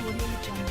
Audio Jungle.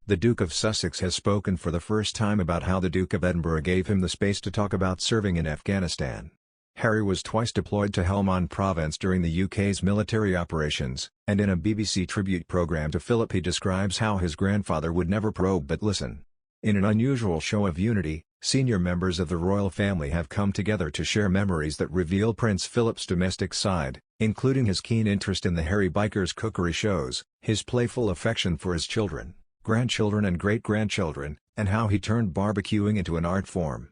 The Duke of Sussex has spoken for the first time about how the Duke of Edinburgh gave him the space to talk about serving in Afghanistan. Harry was twice deployed to Helmand Province during the UK's military operations, and in a BBC tribute programme to Philip he describes how his grandfather would never probe but listen. In an unusual show of unity, senior members of the royal family have come together to share memories that reveal Prince Philip's domestic side, including his keen interest in the Harry Biker's cookery shows, his playful affection for his children, grandchildren and great-grandchildren, and how he turned barbecuing into an art form.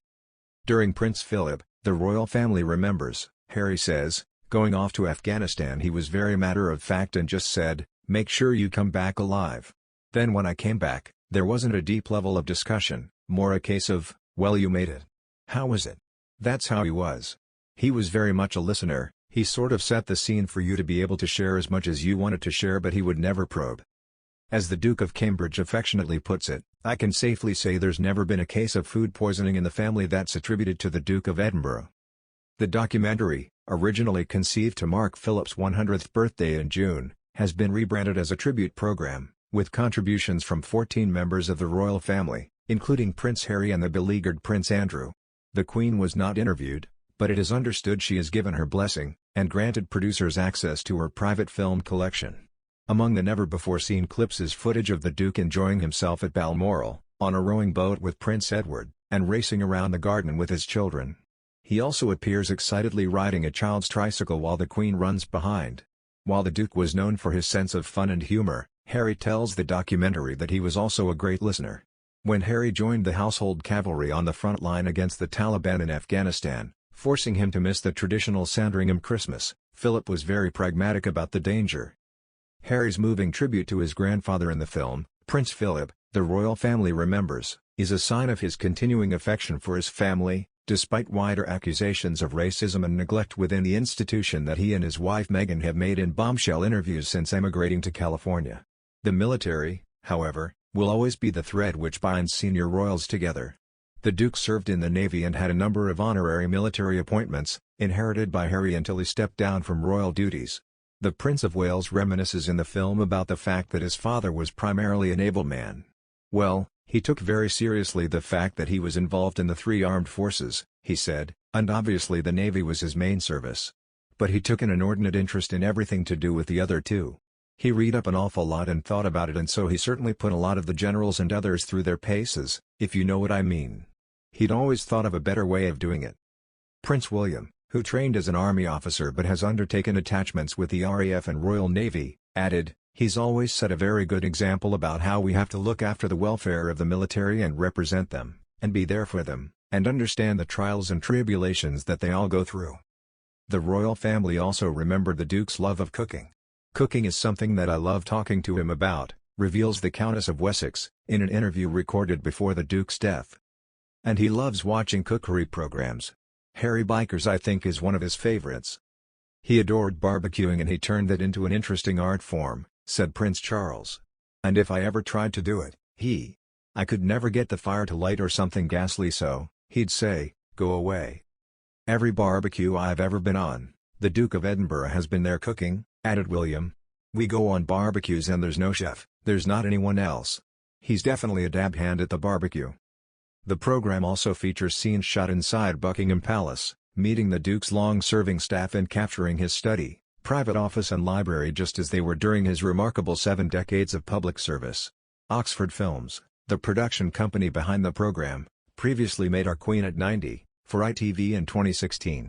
During Prince Philip, the royal family remembers, Harry says, going off to Afghanistan he was very matter-of-fact and just said, "Make sure you come back alive." Then when I came back, there wasn't a deep level of discussion, more a case of, "Well, you made it. How was it?" That's how he was. He was very much a listener, he sort of set the scene for you to be able to share as much as you wanted to share, but he would never probe. As the Duke of Cambridge affectionately puts it, "I can safely say there's never been a case of food poisoning in the family that's attributed to the Duke of Edinburgh." The documentary, originally conceived to mark Philip's 100th birthday in June, has been rebranded as a tribute program, with contributions from 14 members of the royal family, including Prince Harry and the beleaguered Prince Andrew. The Queen was not interviewed, but it is understood she has given her blessing, and granted producers access to her private film collection. Among the never-before-seen clips is footage of the Duke enjoying himself at Balmoral, on a rowing boat with Prince Edward, and racing around the garden with his children. He also appears excitedly riding a child's tricycle while the Queen runs behind. While the Duke was known for his sense of fun and humor, Harry tells the documentary that he was also a great listener. When Harry joined the household cavalry on the front line against the Taliban in Afghanistan, forcing him to miss the traditional Sandringham Christmas, Philip was very pragmatic about the danger. Harry's moving tribute to his grandfather in the film, Prince Philip, the royal family remembers, is a sign of his continuing affection for his family, despite wider accusations of racism and neglect within the institution that he and his wife Meghan have made in bombshell interviews since emigrating to California. The military, however, will always be the thread which binds senior royals together. The Duke served in the Navy and had a number of honorary military appointments, inherited by Harry until he stepped down from royal duties. The Prince of Wales reminisces in the film about the fact that his father was primarily a naval man. "Well, he took very seriously the fact that he was involved in the three armed forces," he said, "and obviously the Navy was his main service. But he took an inordinate interest in everything to do with the other two. He read up an awful lot and thought about it, and so he certainly put a lot of the generals and others through their paces, if you know what I mean. He'd always thought of a better way of doing it." Prince William, who trained as an army officer but has undertaken attachments with the RAF and Royal Navy, added, "He's always set a very good example about how we have to look after the welfare of the military and represent them, and be there for them, and understand the trials and tribulations that they all go through." The royal family also remembered the Duke's love of cooking. "Cooking is something that I love talking to him about," reveals the Countess of Wessex, in an interview recorded before the Duke's death. "And he loves watching cookery programs. Harry Biker's I think is one of his favorites. He adored barbecuing and he turned that into an interesting art form," said Prince Charles. "And if I ever tried to do it, I could never get the fire to light or something ghastly, so he'd say, 'Go away.' Every barbecue I've ever been on, the Duke of Edinburgh has been there cooking," added William. "We go on barbecues and there's no chef, there's not anyone else. He's definitely a dab hand at the barbecue." The program also features scenes shot inside Buckingham Palace, meeting the Duke's long-serving staff and capturing his study, private office and library just as they were during his remarkable 7 decades of public service. Oxford Films, the production company behind the program, previously made Our Queen at 90, for ITV in 2016.